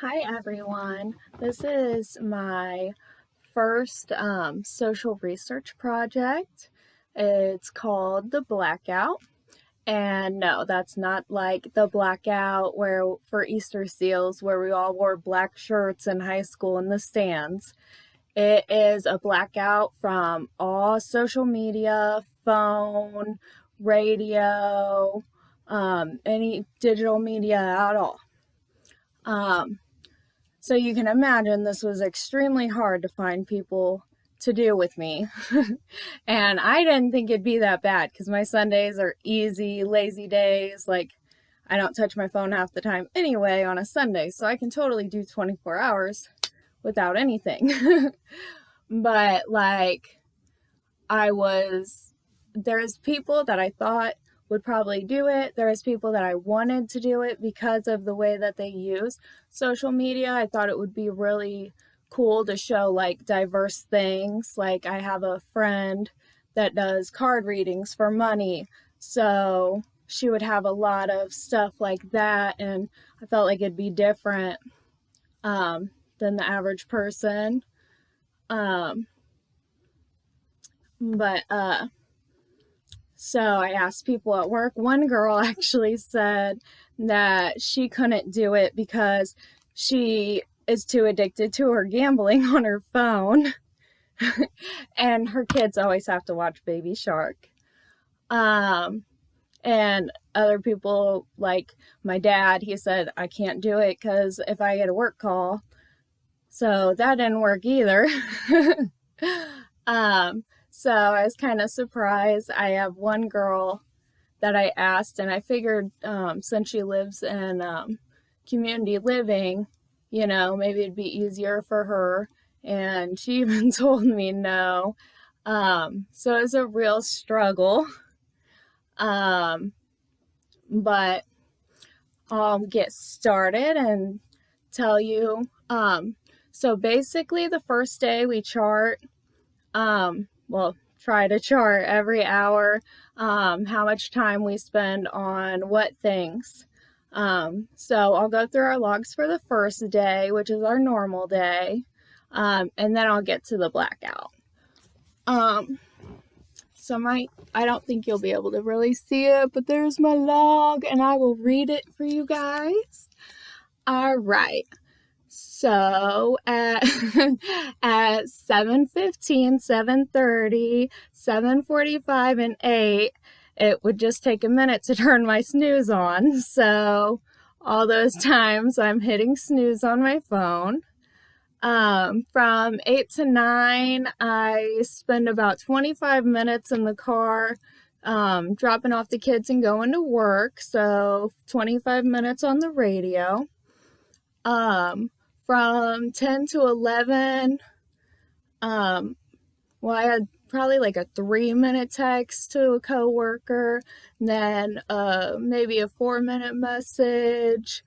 Hi everyone. This is my first social research project. It's called The Blackout. And no, that's not like the blackout where for Easter seals where we all wore black shirts in high school in the stands. It is a blackout from all social media, phone, radio, any digital media at all. So you can imagine this was extremely hard to find people to do with me. And I didn't think it'd be that bad because my Sundays are easy, lazy days. Like, I don't touch my phone half the time anyway on a Sunday, so I can totally do 24 hours without anything. But, there's people that I thought would probably do it. There's people that I wanted to do it because of the way that they use social media. I thought it would be really cool to show diverse things. Like, I have a friend that does card readings for money, so she would have a lot of stuff like that, and I felt like it'd be different than the average person. So I asked people at work. One girl actually said that she couldn't do it because she is too addicted to her gambling on her phone. And her kids always have to watch Baby Shark. And other people, like my dad, he said, I can't do it because if I get a work call. So that didn't work either. So I was kind of surprised. I have one girl that I asked, and I figured since she lives in community living, maybe it'd be easier for her. And she even told me no. So it was a real struggle. But I'll get started and tell you. So basically, the first day we chart. Try to chart every hour how much time we spend on what things. So I'll go through our logs for the first day, which is our normal day, and then I'll get to the blackout. I don't think you'll be able to really see it, but there's my log, and I will read it for you guys. All right. So at 7:15, 7:30, 7:45, and 8, it would just take a minute to turn my snooze on. So all those times I'm hitting snooze on my phone. From 8 to 9, I spend about 25 minutes in the car, dropping off the kids and going to work. So 25 minutes on the radio. From 10 to 11, I had probably like a 3-minute text to a coworker, then maybe a 4-minute message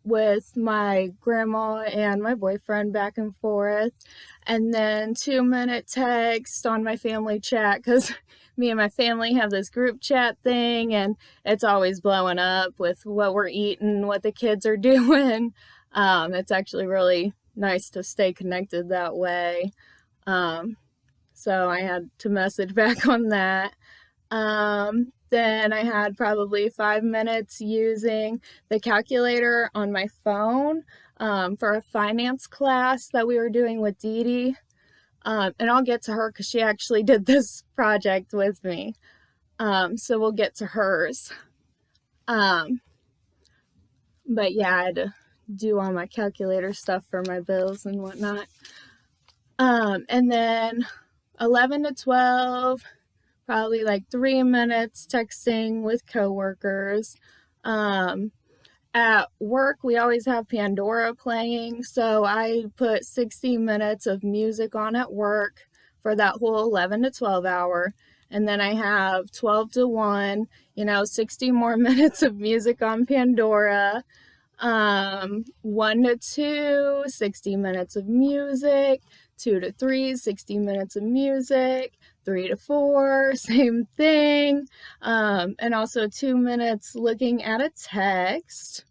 with my grandma and my boyfriend back and forth, and then 2-minute text on my family chat, because me and my family have this group chat thing, and it's always blowing up with what we're eating, what the kids are doing. It's actually really nice to stay connected that way. So I had to message back on that. Then I had probably 5 minutes using the calculator on my phone for a finance class that we were doing with Dee Dee. And I'll get to her because she actually did this project with me. So we'll get to hers. But yeah, I had to do all my calculator stuff for my bills and whatnot. And then 11 to 12, probably like 3 minutes texting with coworkers. At work, we always have Pandora playing, so I put 60 minutes of music on at work for that whole 11 to 12 hour. And then I have 12 to 1, 60 more minutes of music on Pandora. 1 to 2, 60 minutes of music. 2 to 3, 60 minutes of music. 3 to 4, same thing. And also 2 minutes looking at a text.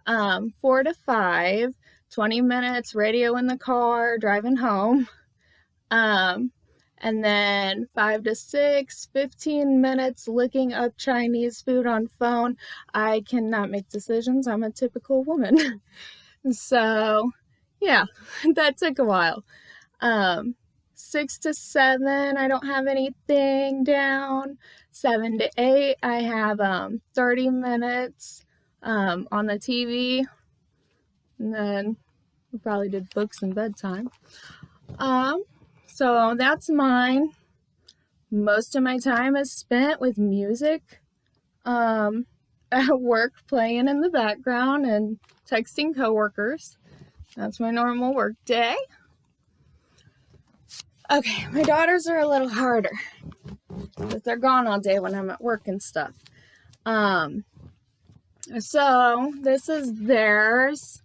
4 to 5, 20 minutes radio in the car, driving home. And then 5 to 6, 15 minutes looking up Chinese food on phone. I cannot make decisions. I'm a typical woman. So, yeah, that took a while. 6 to 7, I don't have anything down. 7 to 8, I have 30 minutes on the TV. And then we probably did books and bedtime. So that's mine. Most of my time is spent with music at work, playing in the background and texting coworkers. That's my normal work day. Okay, my daughters are a little harder because they're gone all day when I'm at work and stuff. So this is theirs,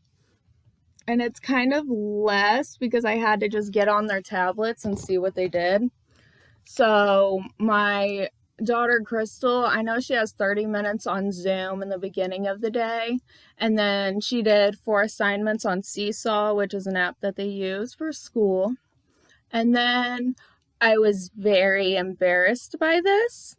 and it's kind of less because I had to just get on their tablets and see what they did. So my daughter Crystal, I know she has 30 minutes on Zoom in the beginning of the day, and then she did 4 assignments on Seesaw, which is an app that they use for school. And then I was very embarrassed by this,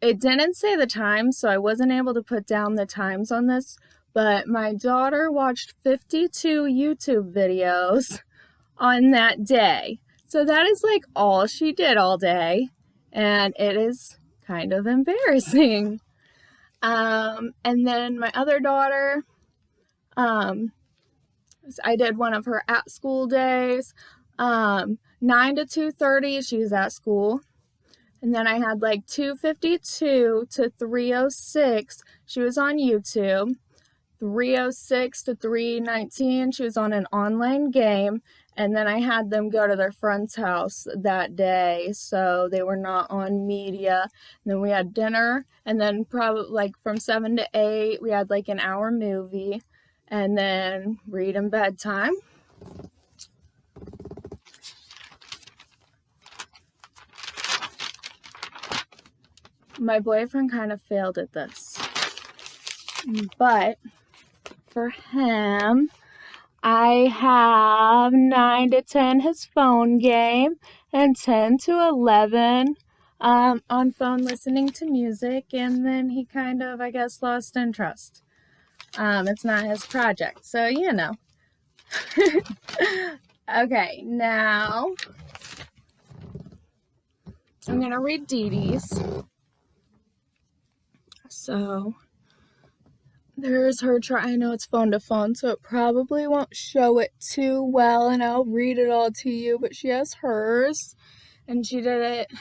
it didn't say the time, so I wasn't able to put down the times on this, but my daughter watched 52 YouTube videos on that day. So that is like all she did all day, and it is kind of embarrassing. And then my other daughter, I did one of her at school days. 9 to 2:30, she was at school. And then I had like 2:52 to 3:06, she was on YouTube. 3:06 to 3:19, she was on an online game. And then I had them go to their friend's house that day, so they were not on media. And then we had dinner, and then probably like from 7 to 8, we had like an hour movie, and then read and bedtime. My boyfriend kind of failed at this, but for him, I have 9 to 10 his phone game, and 10 to 11 on phone listening to music, and then he kind of, I guess, lost interest. It's not his project, so you know. Okay, now I'm gonna read Dee Dee's. So there's her I know it's phone to phone, so it probably won't show it too well, and I'll read it all to you, but she has hers, and she did it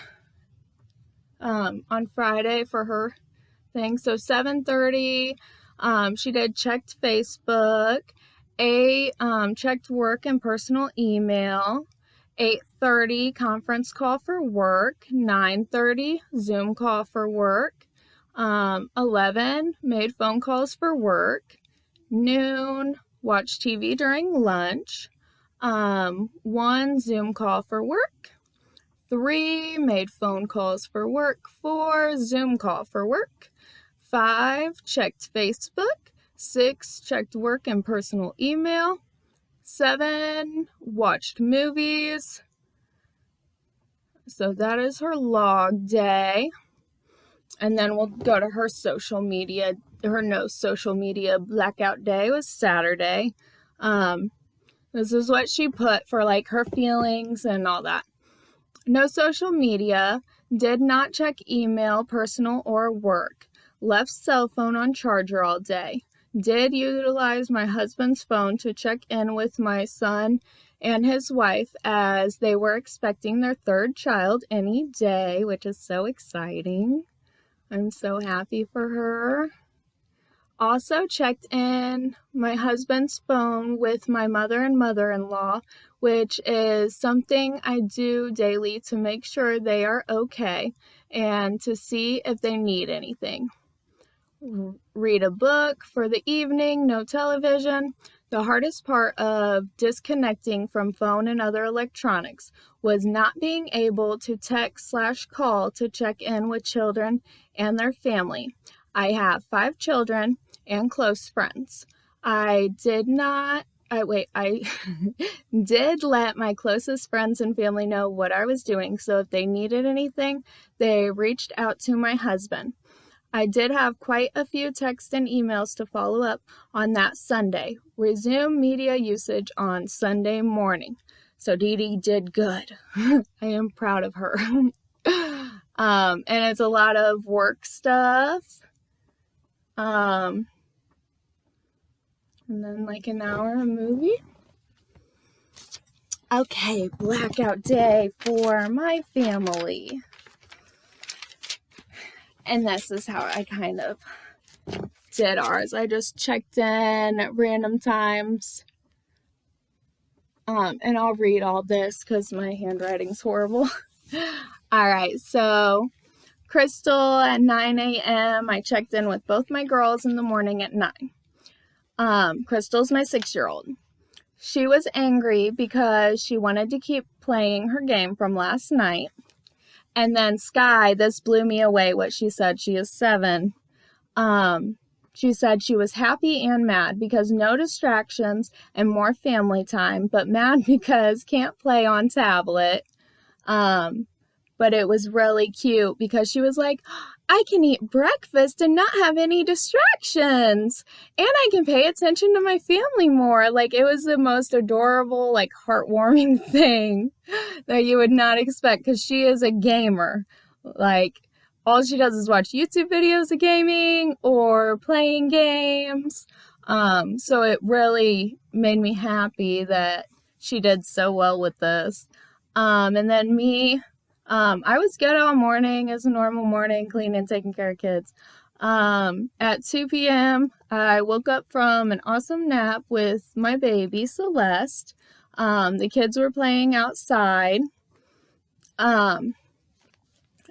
on Friday for her thing. So 7:30, she did checked Facebook. 8, checked work and personal email. 8:30, conference call for work. 9:30, Zoom call for work. 11, made phone calls for work. Noon, watched TV during lunch. 1, Zoom call for work. 3, made phone calls for work. 4, Zoom call for work. 5, checked Facebook. 6, checked work and personal email. 7, watched movies. So that is her log day. And then we'll go to her social media. Her no social media blackout day was Saturday. This is what she put for like her feelings and all that. No social media, did not check email, personal or work, left cell phone on charger all day, did utilize my husband's phone to check in with my son and his wife as they were expecting their 3rd child any day, which is so exciting. I'm so happy for her. Also checked in my husband's phone with my mother and mother-in-law, which is something I do daily to make sure they are okay and to see if they need anything. Read a book for the evening, no television. The hardest part of disconnecting from phone and other electronics was not being able to text/call to check in with children and their family. I have 5 children and close friends. I did did let my closest friends and family know what I was doing, so if they needed anything, they reached out to my husband. I did have quite a few texts and emails to follow up on that Sunday. Resume media usage on Sunday morning. So Dee Dee did good. I am proud of her. And it's a lot of work stuff. And then like an hour a movie. Okay, blackout day for my family. And this is how I kind of did ours. I just checked in at random times. And I'll read all this because my handwriting's horrible. All right, so Crystal at 9 a.m. I checked in with both my girls in the morning at 9. Crystal's my 6-year-old. She was angry because she wanted to keep playing her game from last night. And then Sky, this blew me away what she said. She is 7. She said she was happy and mad because no distractions and more family time, but mad because can't play on tablet. But it was really cute because she was like, I can eat breakfast and not have any distractions. And I can pay attention to my family more. Like, it was the most adorable, like, heartwarming thing that you would not expect because she is a gamer. Like, all she does is watch YouTube videos of gaming or playing games. So it really made me happy that she did so well with this. And then me, I was good all morning. It was a normal morning, cleaning, taking care of kids. At 2 p.m., I woke up from an awesome nap with my baby, Celeste. The kids were playing outside.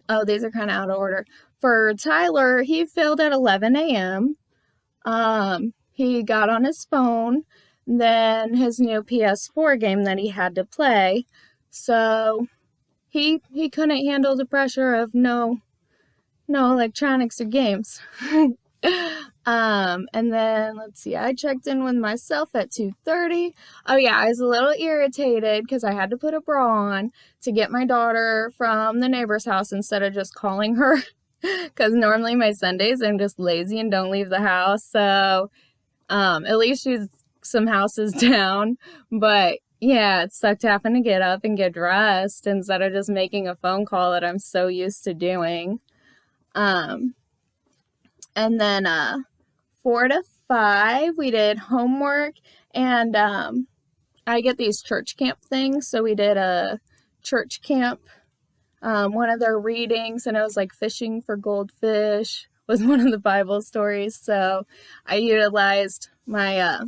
Oh, these are kind of out of order. For Tyler, he failed at 11 a.m. He got on his phone, then his new PS4 game that he had to play. So he couldn't handle the pressure of no electronics or games. And then let's see, I checked in with myself at 2:30. Oh yeah, I was a little irritated because I had to put a bra on to get my daughter from the neighbor's house instead of just calling her. Because normally my Sundays I'm just lazy and don't leave the house. So at least she's some houses down. But yeah, it sucked having to get up and get dressed instead of just making a phone call that I'm so used to doing. And then 4 to 5, we did homework, and I get these church camp things, so we did a church camp, one of their readings, and it was like fishing for goldfish was one of the Bible stories, so I utilized my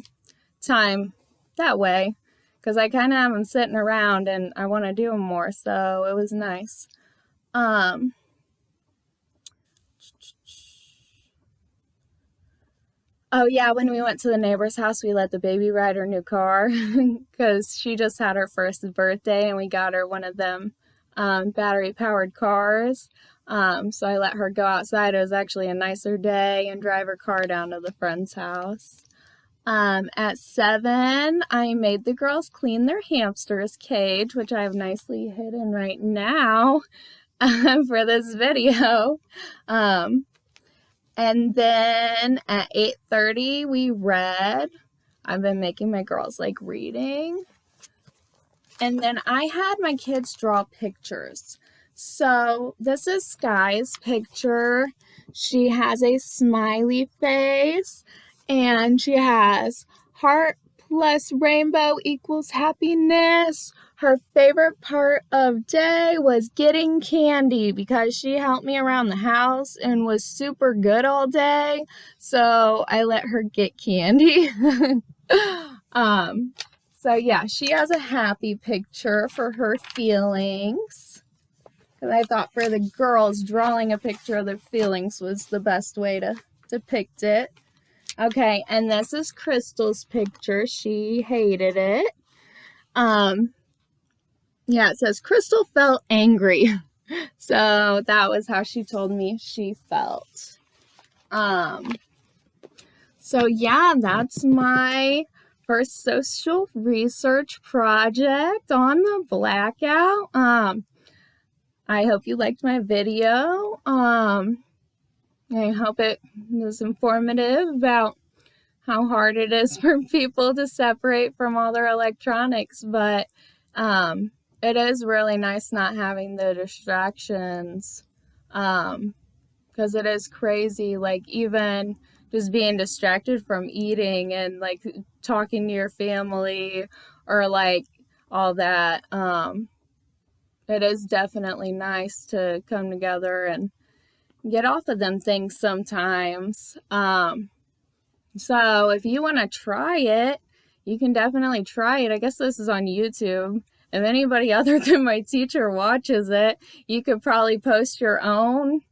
time that way, because I kind of have them sitting around, and I want to do them more, so it was nice. Oh yeah, when we went to the neighbor's house, we let the baby ride her new car because she just had her first birthday and we got her one of them battery-powered cars. So I let her go outside. It was actually a nicer day and drive her car down to the friend's house. At 7, I made the girls clean their hamster's cage, which I have nicely hidden right now for this video. And then at 8:30, we read. I've been making my girls like reading. And then I had my kids draw pictures. So this is Sky's picture. She has a smiley face and she has heart plus rainbow equals happiness. Her favorite part of day was getting candy because she helped me around the house and was super good all day. So I let her get candy. So yeah, she has a happy picture for her feelings. And I thought for the girls, drawing a picture of their feelings was the best way to depict it. Okay, and this is Crystal's picture. She hated it. Yeah, it says Crystal felt angry. So that was how she told me she felt. So yeah, that's my first social research project on the blackout. I hope you liked my video. I hope it was informative about how hard it is for people to separate from all their electronics, but it is really nice not having the distractions, because it is crazy, like even just being distracted from eating and like talking to your family or like all that. It is definitely nice to come together and get off of them things sometimes. So if you want to try it, you can definitely try it. I guess this is on YouTube. If anybody other than my teacher watches it, you could probably post your own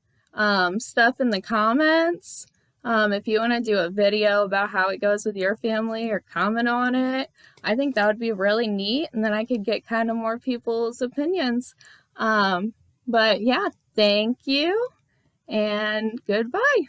stuff in the comments. If you want to do a video about how it goes with your family or comment on it, I think that would be really neat. And then I could get kind of more people's opinions. But yeah, thank you and goodbye.